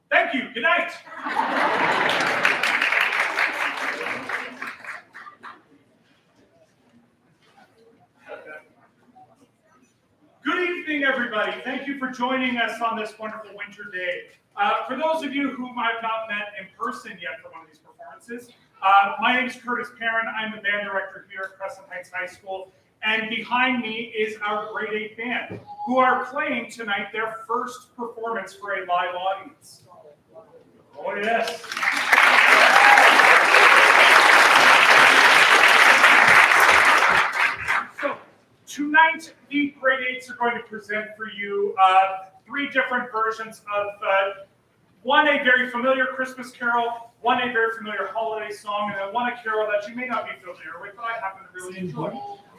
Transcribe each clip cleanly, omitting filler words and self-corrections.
Thank you. Good night. Good evening, everybody. Thank you for joining us on this wonderful winter day. For those of you whom I've not met in person yet for one of these performances, my name is Curtis Perrin. I'm the band director here at Crescent Heights High School. And behind me is our grade 8 band, who are playing tonight their first performance for a live audience. Oh, yes. So, tonight, the grade 8s are going to present for you 3 different versions of one, a very familiar Christmas carol, one, a very familiar holiday song, and then one, a carol that you may not be familiar with, but I happen to really enjoy.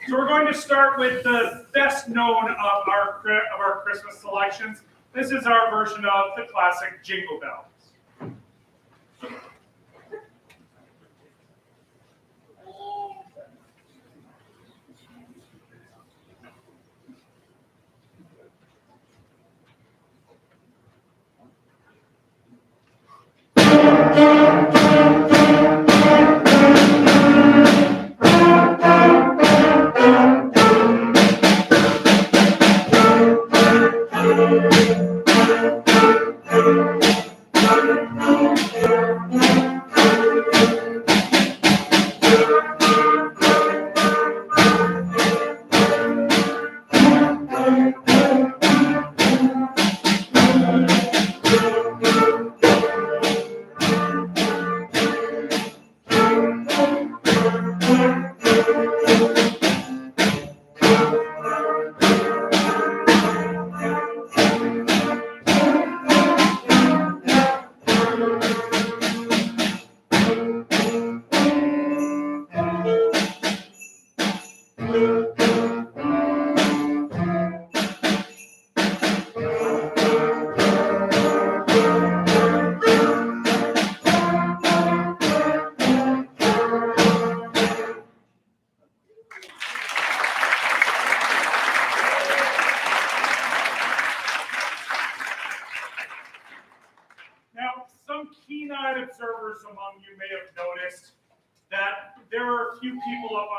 So we're going to start with the best known of our Christmas selections. This is our version of the classic Jingle Bells.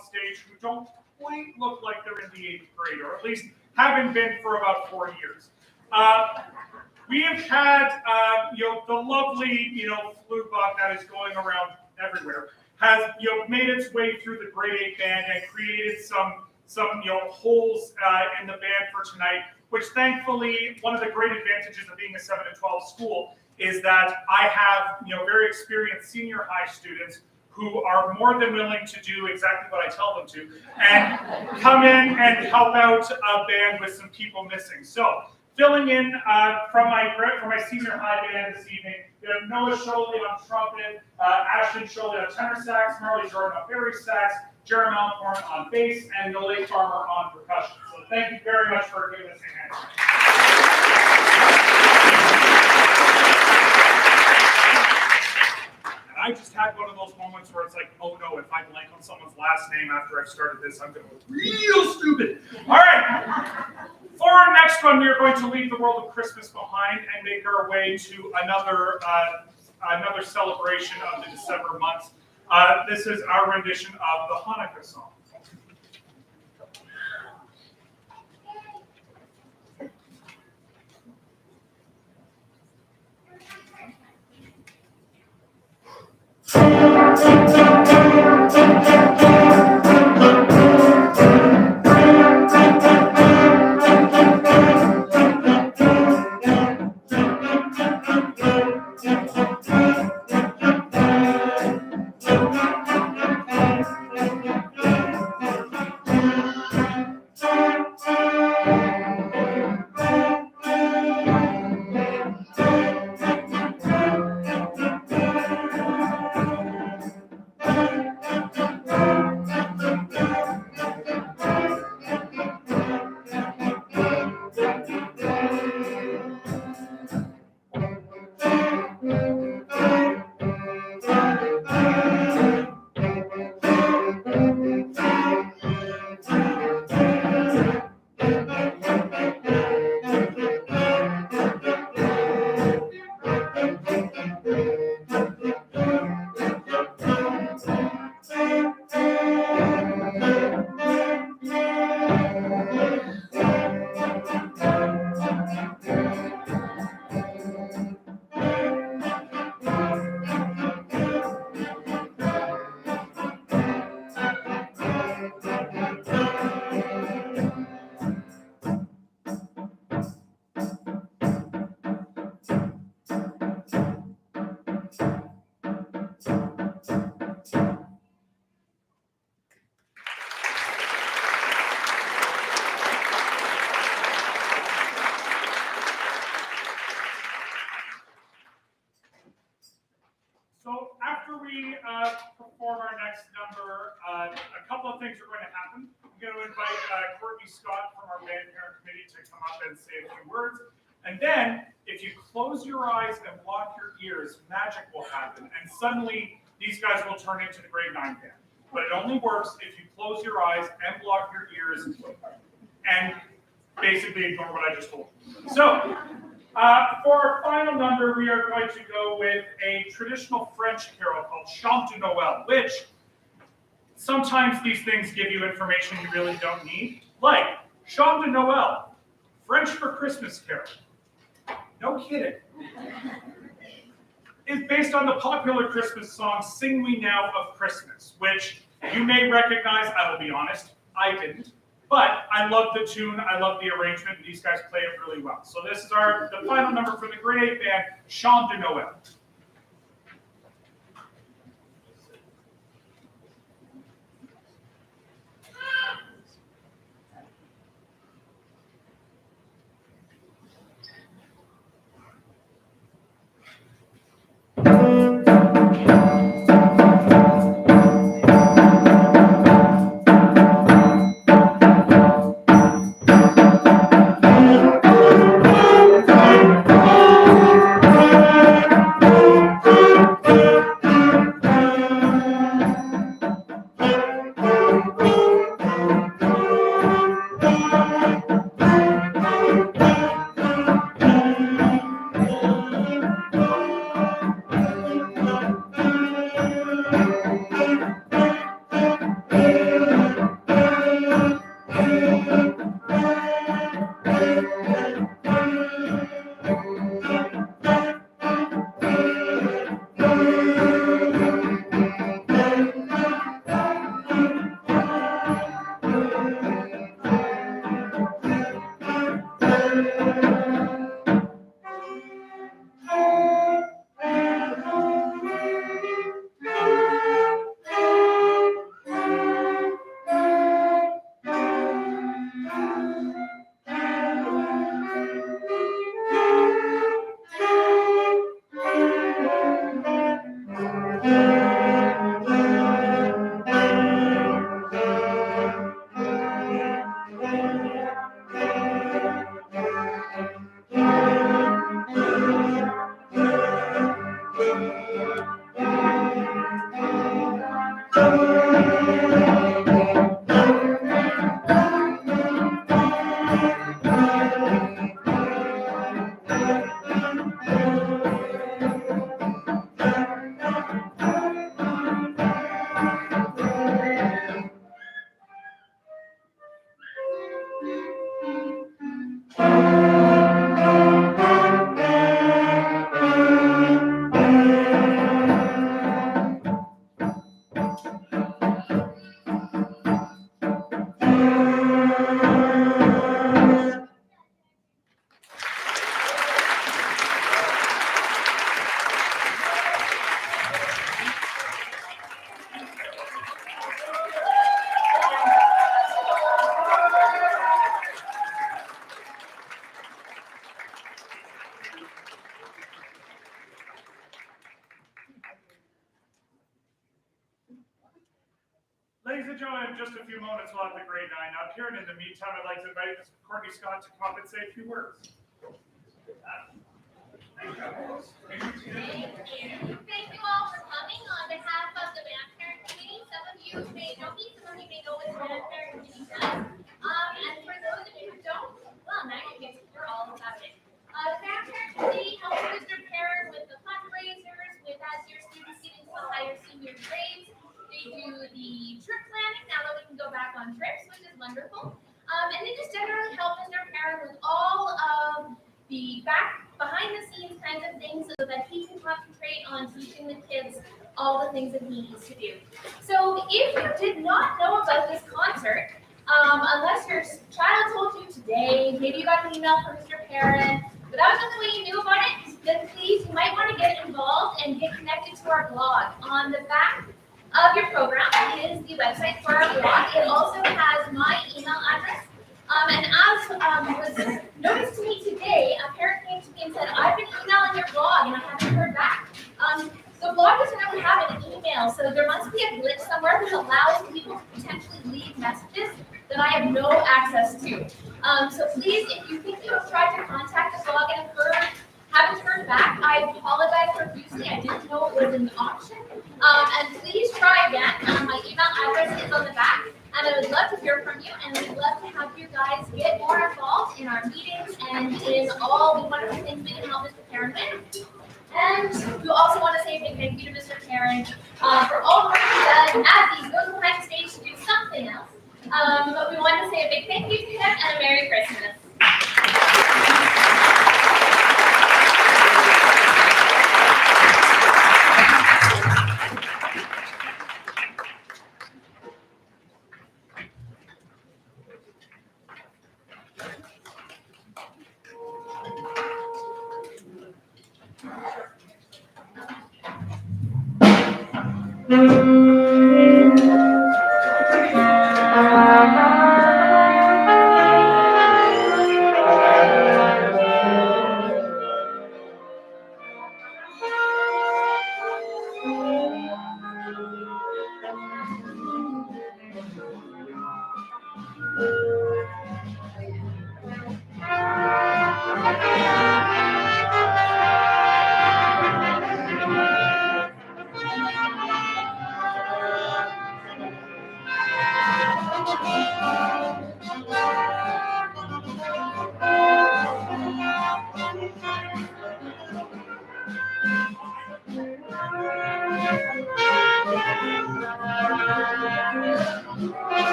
on stage who don't quite look like they're in the 8th grade, or at least haven't been for about 4 years. We have had, the lovely, flu bug that is going around everywhere has, made its way through the grade 8 band and created some holes in the band for tonight, which thankfully, one of the great advantages of being a 7 to 12 school is that I have, very experienced senior high students who are more than willing to do exactly what I tell them to and come in and help out a band with some people missing. So, filling in from my senior high band this evening, we have Noah Sholey on trumpet, Ashton Sholey on tenor sax, Marley Jordan on bass sax, Jeremy Alcorn on bass, and Nolay Farmer on percussion. So thank you very much for giving us a hand. And I just had one of those moments where it's like, oh no, if I blank on someone's last name after I've started this, I'm going to look real stupid. All right. For our next one, we are going to leave the world of Christmas behind and make our way to another celebration of the December months. This is our rendition of the Hanukkah song. Perform our next number, a couple of things are going to happen. I'm going to invite Courtney Scott from our band parent committee to come up and say a few words. And then, if you close your eyes and block your ears, magic will happen. And suddenly, these guys will turn into the grade 9 band. But it only works if you close your eyes and block your ears and basically ignore what I just told you. So, for our final number, we are going to go with a traditional French carol called Chant de Noël, which sometimes these things give you information you really don't need. Like, Chant de Noël, French for Christmas carol. No kidding. It's based on the popular Christmas song, Sing We Now of Christmas, which you may recognize. I will be honest, I didn't. But I love the tune, I love the arrangement, and these guys play it really well. So this is the final number for the grade 8 band, Chant de Noël. few moments, we'll have the grade 9 up here. And in the meantime, I'd like to invite Ms. Courtney Scott to come up and say a few words. Thank you. Thank you all for coming on behalf of the Band Parent Committee. Some of you may know me, some of you may know what the Band Parent Committee does. And for those of you who don't, well, now you get to hear all about it. The Band Parent Committee helps with their parent with the fundraisers, with as your students get into the higher senior grades. They do the trip planning now that we can go back on trips, which is wonderful. And they just generally help Mr. Parent with all of the behind the scenes kinds of things so that he can concentrate on teaching the kids all the things that he needs to do. So if you did not know about this concert, unless your child told you today, maybe you got an email from Mr. Parent, but that was not the way you knew about it, then please, you might want to get involved and get connected to our blog. On the back of your program is the website for our blog. It also has my email address. And as was noticed to me today, a parent came to me and said, I've been emailing your blog and I haven't heard back. The blog doesn't really have an email, so there must be a glitch somewhere that allows people to potentially leave messages that I have no access to. So please, if you think you have tried to contact the blog and haven't heard back, I apologize profusely. I didn't know it was an option. And please try again. My email address is on the back. And I would love to hear from you, and we'd love to have you guys get more involved in our meetings and in all the wonderful things we can help Mr. Karen with. And we also want to say a big thank you to Mr. Karen for all the work he does as he goes behind the stage to do something else. But we want to say a big thank you to him and a Merry Christmas.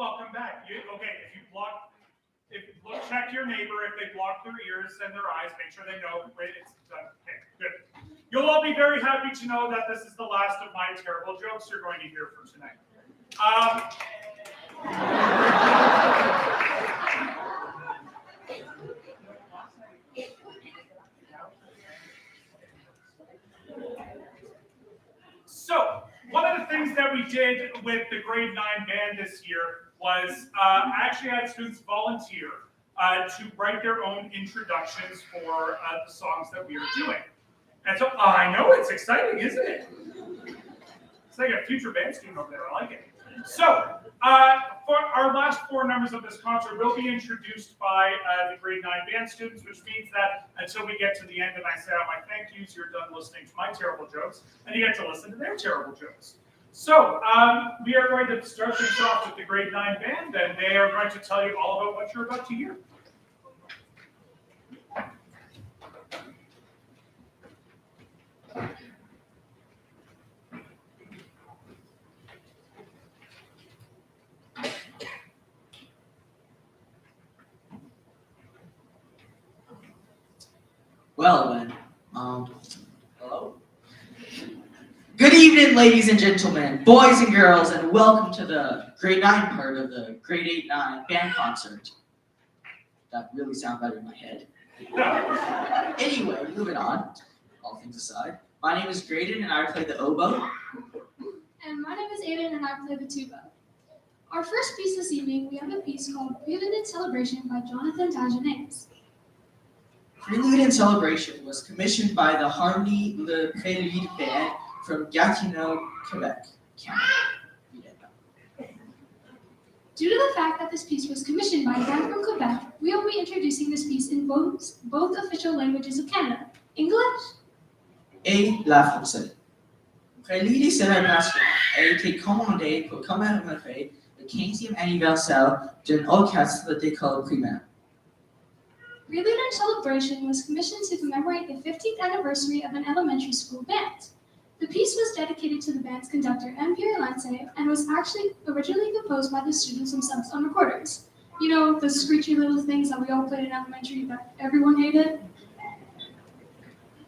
welcome back. Check your neighbor. If they block their ears and their eyes, make sure they know it's done. Okay, good. You'll all be very happy to know that this is the last of my terrible jokes you're going to hear for tonight. So, one of the things that we did with the grade 9 band this year was I actually had students volunteer to write their own introductions for the songs that we are doing. And so, I know it's exciting, isn't it? It's like a future band student over there, I like it. So, for our last 4 numbers of this concert will be introduced by the grade 9 band students, which means that until we get to the end and I say all my thank yous, you're done listening to my terrible jokes, and you get to listen to their terrible jokes. So, we are going to start things off with the grade 9 band, and they are going to tell you all about what you're about to hear. Well then, hello? Good evening, ladies and gentlemen, boys and girls, and welcome to the grade 9 part of the grade 8-9 band concert. That really sounds better in my head. Anyway, moving on, all things aside. My name is Graydon and I play the oboe. And my name is Aiden and I play the tuba. Our first piece this evening, we have a piece called Prelude in Celebration by Jonathan Dagenet. Prelude in Celebration was commissioned by the Harmony Le Prélude Band from Gatineau, Quebec, Canada. Due to the fact that this piece was commissioned by a band from Quebec, we will be introducing this piece in both official languages of Canada, English et la français. Prélude et Célébration a été commandé pour commémorer le 15e anniversaire d'un orchestre d'école primaire. Prelude in Celebration was commissioned to commemorate the 15th anniversary of an elementary school band. The piece was dedicated to the band's conductor, M. Pierre Lance, and was actually originally composed by the students themselves on recorders. You know, the screechy little things that we all played in elementary that everyone hated?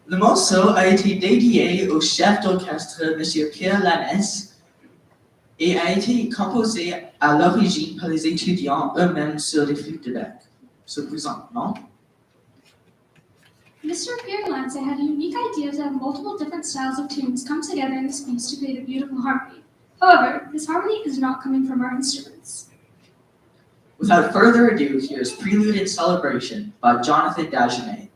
Le morceau a été dédié au chef d'orchestre, M. Pierre Lance, et a été composé à l'origine par les étudiants eux-mêmes sur les flûtes de bec. Surprisant, non? Mr. Pierre Lance had a unique idea to have multiple different styles of tunes come together in this piece to create a beautiful harmony. However, this harmony is not coming from our instruments. Without further ado, here's Prelude in Celebration by Jonathan Dagenet.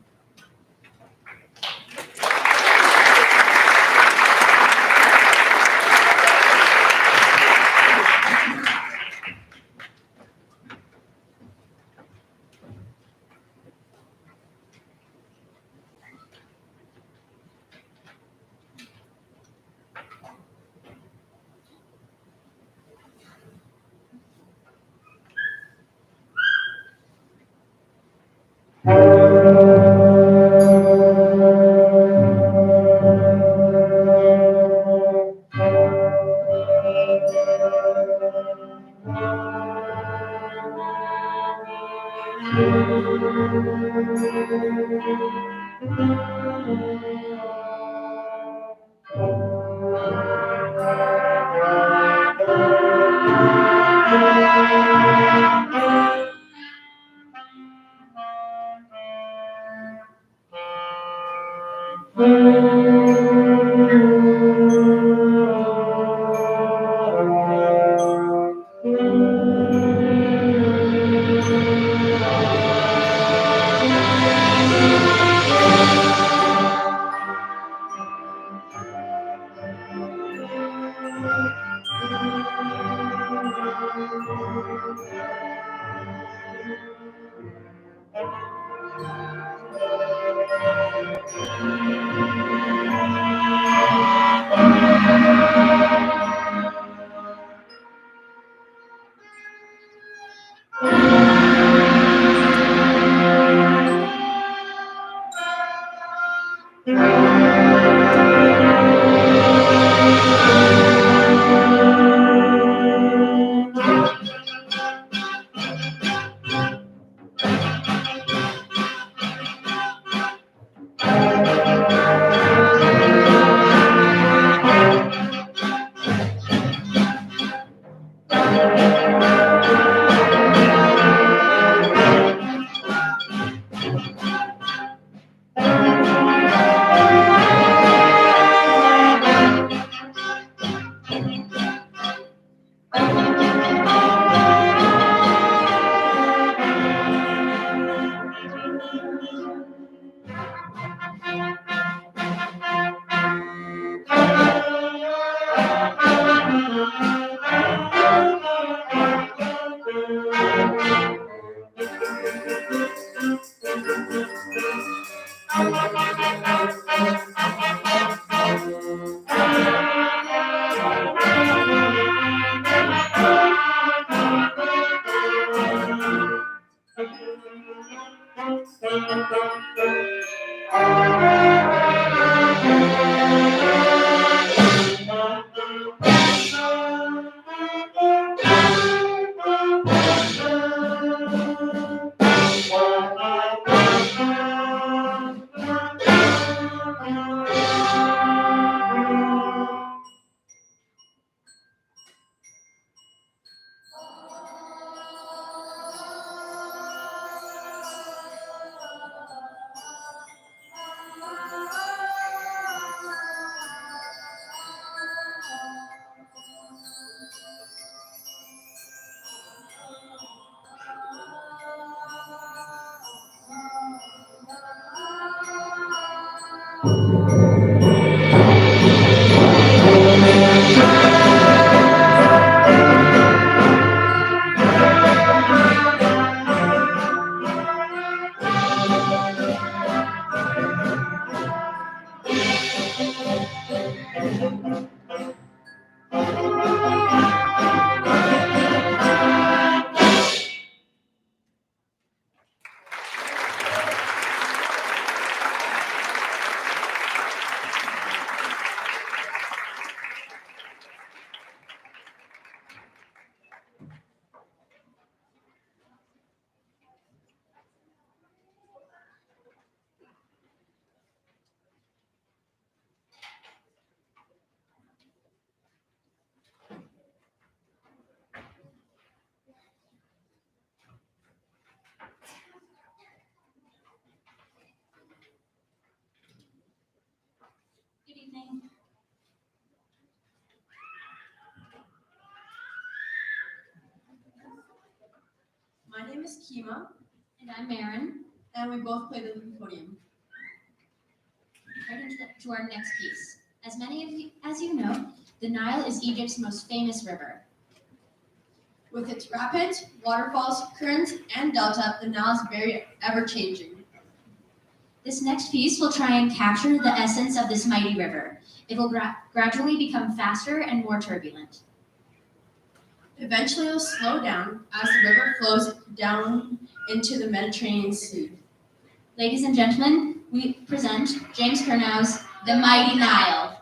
Good evening. My name is Kima, And I'm Marin. and we both play the podium. Right into our next piece. As many of you, as you know, the Nile is Egypt's most famous river. With its rapids, waterfalls, currents, and delta, the Nile is very ever-changing. This next piece will try and capture the essence of this mighty river. It will gradually become faster and more turbulent. Eventually, it will slow down as the river flows down into the Mediterranean Sea. Ladies and gentlemen, we present James Kernow's The Mighty Nile.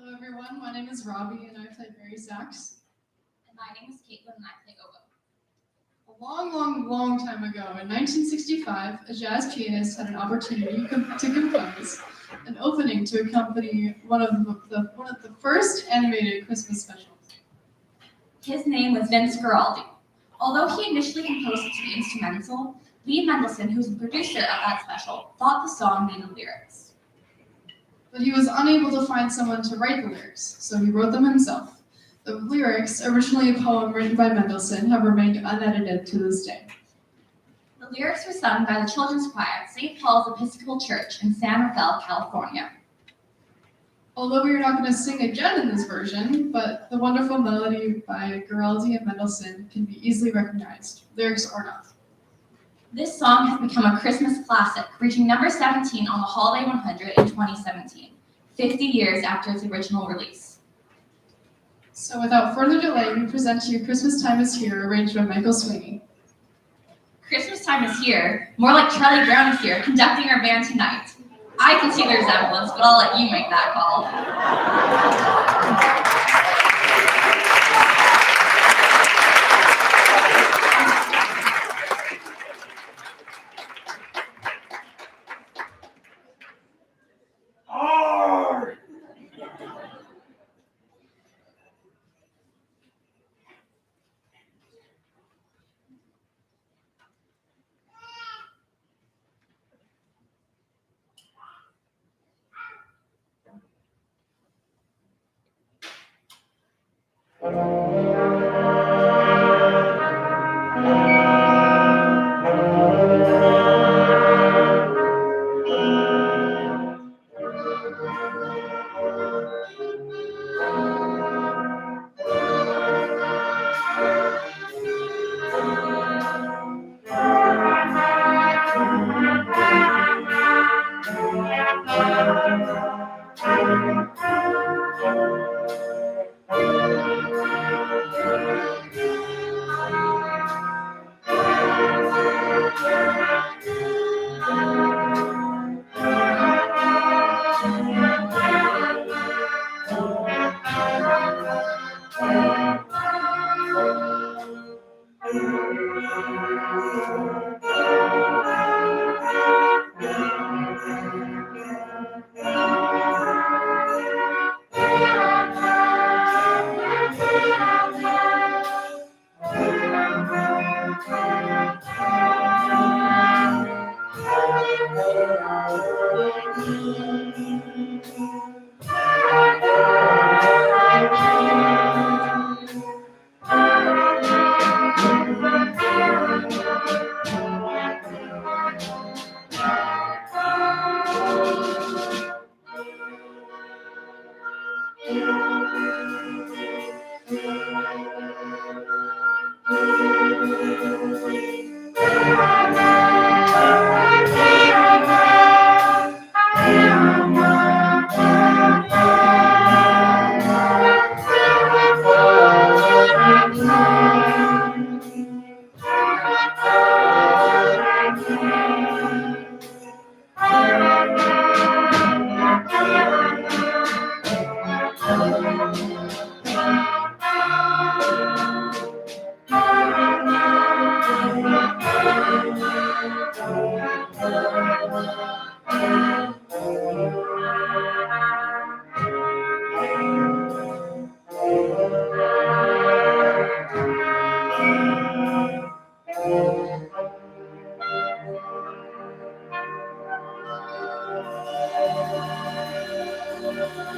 Hello everyone, my name is Robbie and I play Barry Sax. And my name is Caitlin and I play oboe. A long time ago, in 1965, a jazz pianist had an opportunity to compose an opening to accompany one of the first animated Christmas specials. His name was Vince Guaraldi. Although he initially composed it to be instrumental, Lee Mendelson, who was the producer of that special, thought the song needed lyrics. But he was unable to find someone to write the lyrics, so he wrote them himself. The lyrics, originally a poem written by Mendelson, have remained unedited to this day. The lyrics were sung by the children's choir at St. Paul's Episcopal Church in San Rafael, California. Although we are not going to sing again in this version, but the wonderful melody by Guaraldi and Mendelson can be easily recognized, lyrics or not. This song has become a Christmas classic, reaching number 17 on the Holiday 100 in 2017, 50 years after its original release. So without further delay, we present to you Christmas Time is Here, arranged by Michael Sweeney. Christmas time is here, more like Charlie Brown is here, conducting our band tonight. I can see the resemblance, but I'll let you make that call. Arr!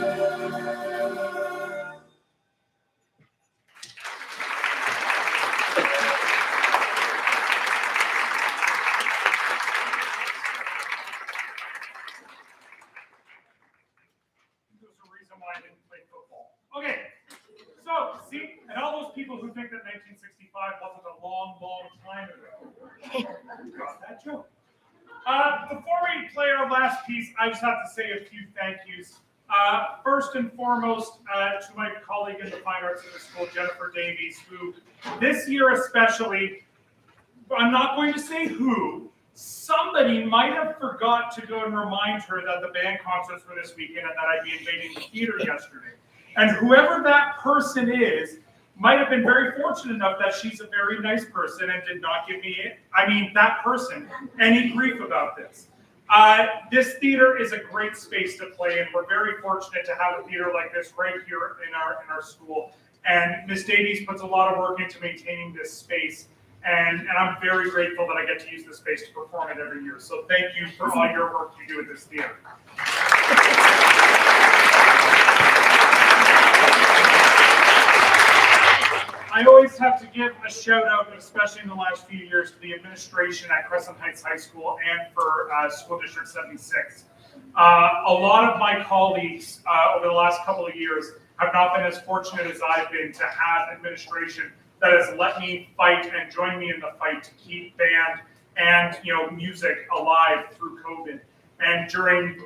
There's a reason why I didn't play football. Okay, so see, and all those people who think that 1965 wasn't a long, long time ago, got that joke. Before we play our last piece, I just have to say a few thank yous. First and foremost, to my colleague in the Fine Arts in the school, Jennifer Davies, who this year especially, I'm not going to say who, somebody might have forgot to go and remind her that the band concerts were this weekend and that I'd be invading the theater yesterday. And whoever that person is might have been very fortunate enough that she's a very nice person and did not give me, that person, any grief about this. This theater is a great space to play in. We're very fortunate to have a theater like this right here in our school. And Ms. Davies puts a lot of work into maintaining this space. And I'm very grateful that I get to use this space to perform it every year. So thank you for all your work you do at this theater. I always have to give a shout out, especially in the last few years, to the administration at Crescent Heights High School and for School District 76. A lot of my colleagues over the last couple of years have not been as fortunate as I've been to have administration that has let me fight and join me in the fight to keep band and music alive through COVID and during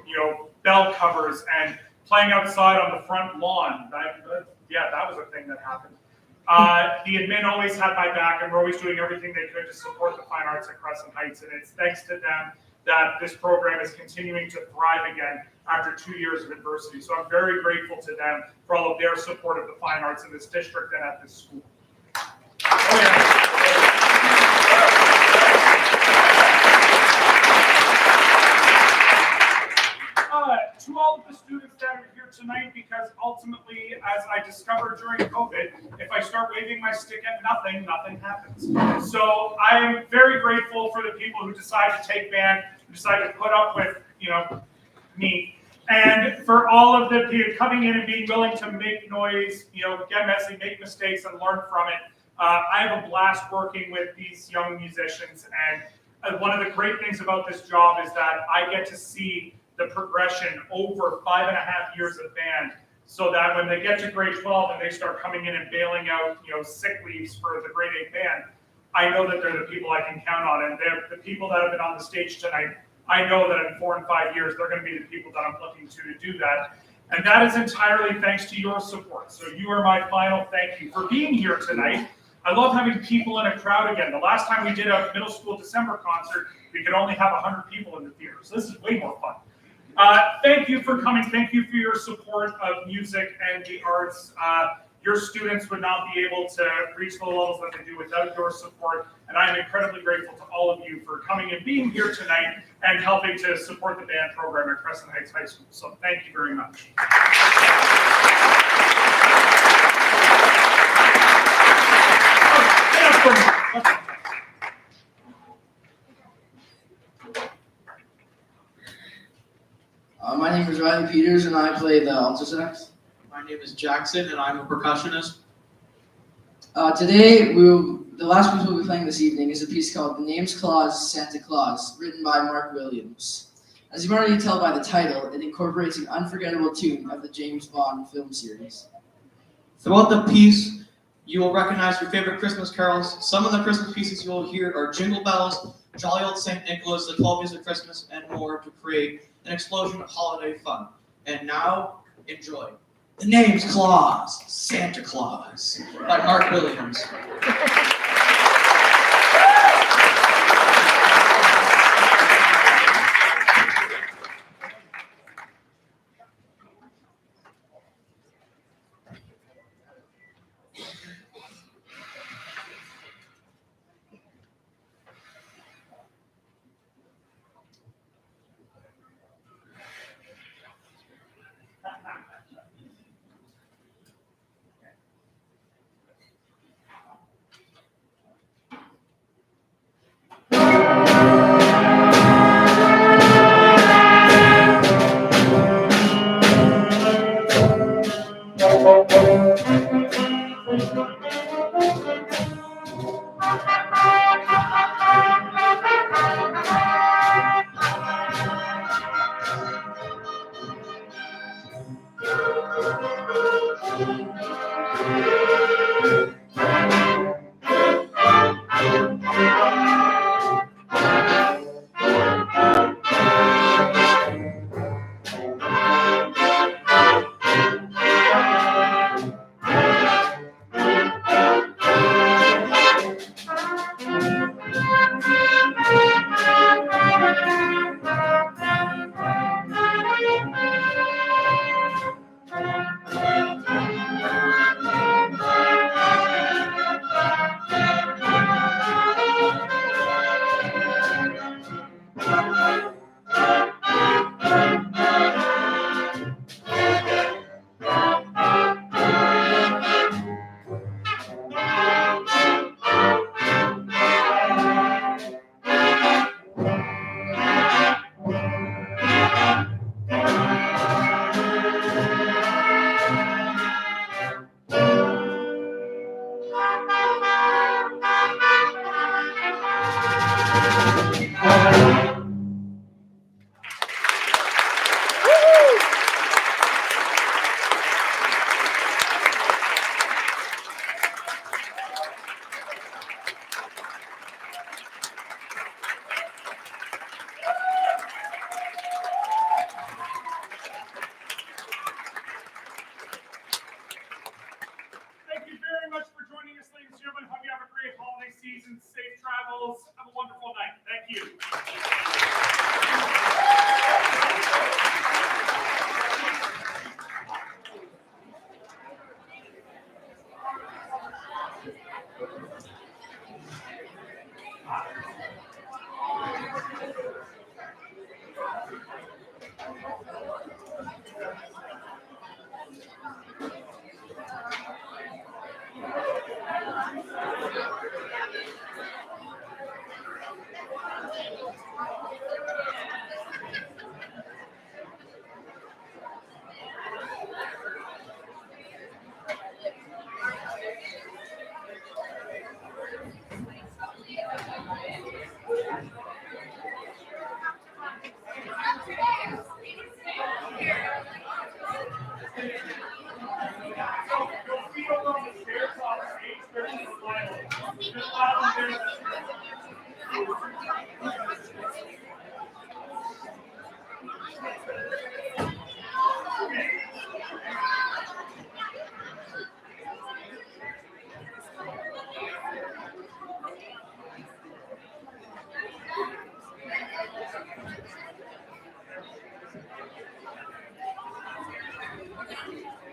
bell covers and playing outside on the front lawn. That was a thing that happened. The admin always had my back, and we're always doing everything they could to support the fine arts at Crescent Heights, and it's thanks to them that this program is continuing to thrive again after 2 years of adversity. So I'm very grateful to them for all of their support of the fine arts in this district and at this school. Oh, yeah. To all of the students that are here tonight, because ultimately, as I discovered during COVID, if I start waving my stick at nothing, nothing happens. So I am very grateful for the people who decide to take band, who decide to put up with, me. And for all of the people coming in and being willing to make noise, get messy, make mistakes, and learn from it. I have a blast working with these young musicians. And one of the great things about this job is that I get to see the progression over 5.5 years of band, so that when they get to grade 12 and they start coming in and bailing out, sick leaves for the grade 8 band, I know that they're the people I can count on, and they're the people that have been on the stage tonight. I know that in 4 and 5 years, they're going to be the people that I'm looking to do that, and that is entirely thanks to your support. So you are my final thank you for being here tonight. I love having people in a crowd again. The last time we did a middle school December concert, we could only have 100 people in the theater, so this is way more fun. Thank you for coming. Thank you for your support of music and the arts. Your students would not be able to reach the levels that they do without your support. And I am incredibly grateful to all of you for coming and being here tonight and helping to support the band program at Crescent Heights High School. So thank you very much. My name is Riley Peters, and I play the alto sax. My name is Jackson, and I'm a percussionist. Today, the last piece we'll be playing this evening is a piece called "The Name's Claus, Santa Claus," written by Mark Williams. As you can already tell by the title, it incorporates an unforgettable tune of the James Bond film series. Throughout the piece, you will recognize your favorite Christmas carols. Some of the Christmas pieces you will hear are Jingle Bells, Jolly Old St. Nicholas, The 12 Years of Christmas, and more to create an explosion of holiday fun. And now, enjoy. The Name's Claus, Santa Claus, by Mark Williams.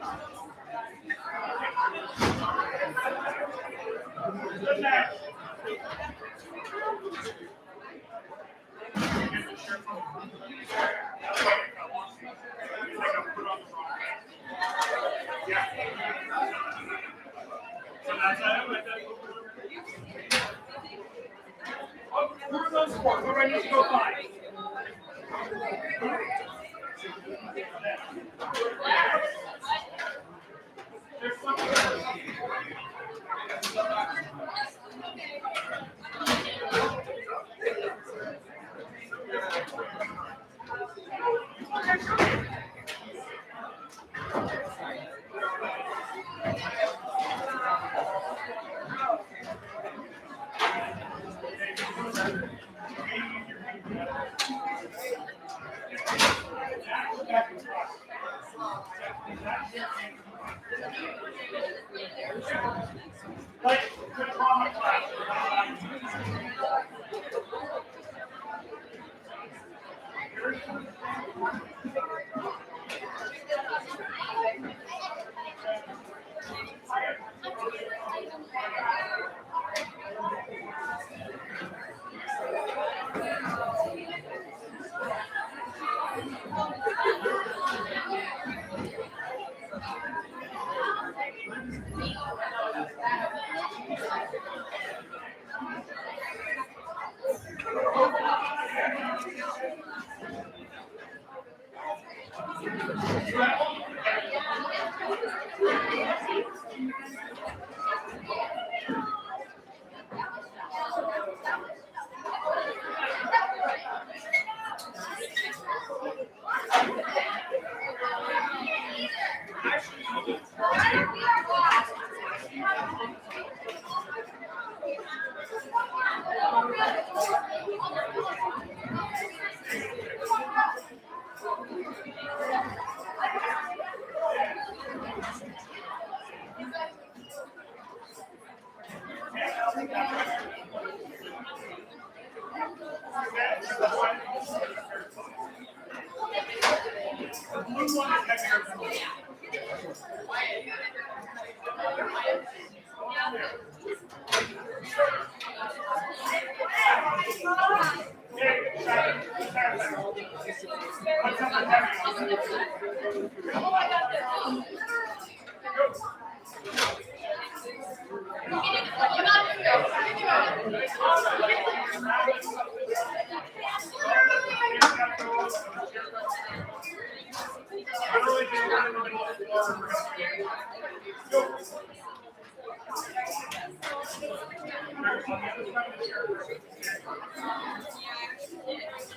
Good night. Get the shirt from the front. Like I put on the wrong. Yeah. So that's how I Oh, who are those for? Who do I need to go find? There's something else. Like the comic class.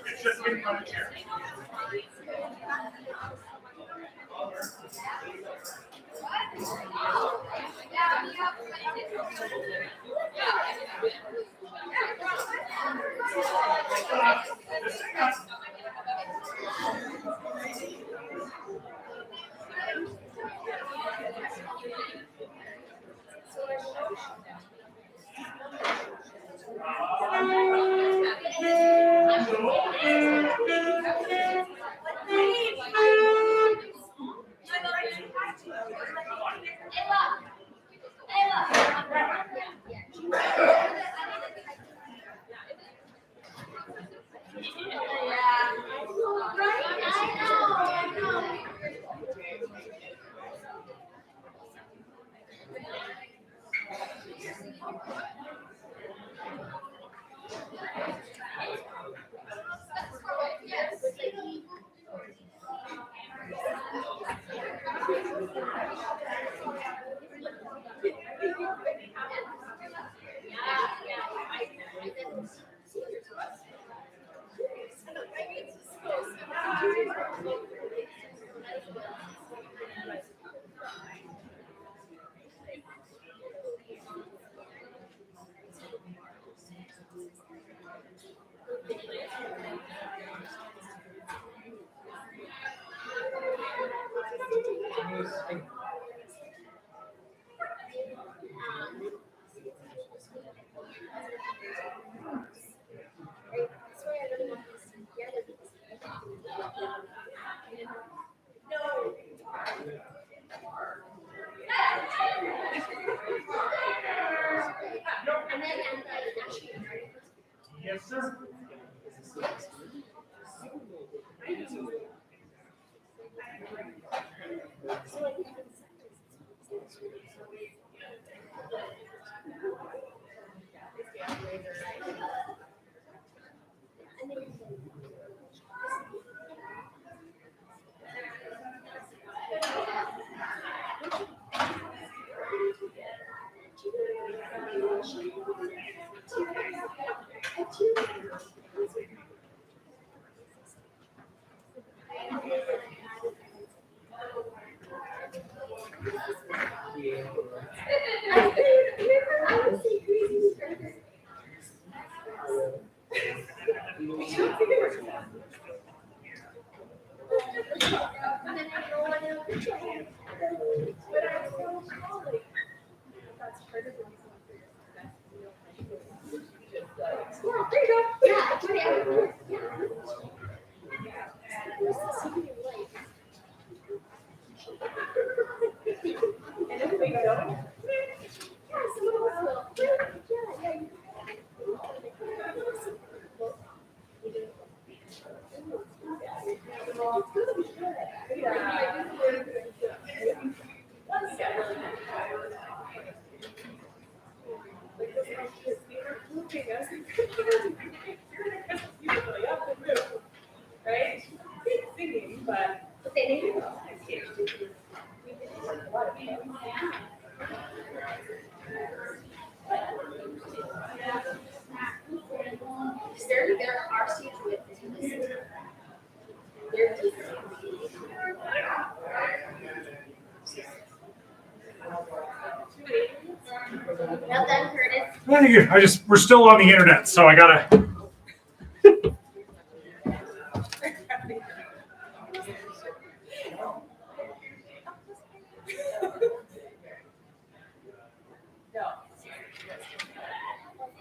It's just getting on the chair. sir. There are seats with this. Well done, Curtis. We're still on the internet, so I gotta